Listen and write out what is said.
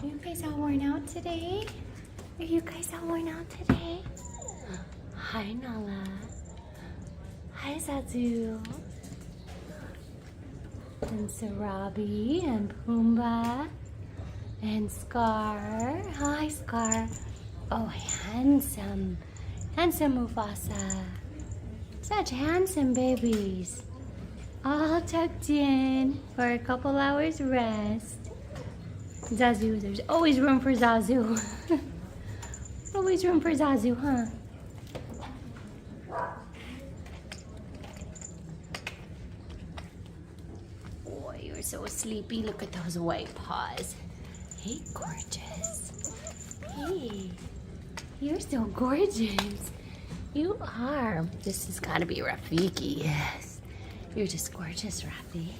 You guys all worn out today? Are you guys all worn out today? Hi, Nala. Hi, Zazu. And Sarabi and Pumbaa and Scar. Hi, Scar. Oh, handsome. Handsome Mufasa. Such handsome babies. All tucked in for a couple hours rest. Zazu, there's always room for Zazu. Always room for Zazu, huh? Boy, you're so sleepy. Look at those white paws. Hey, gorgeous. Hey, you're so gorgeous. You are. This has got to be Rafiki, yes. You're just gorgeous, Rafi.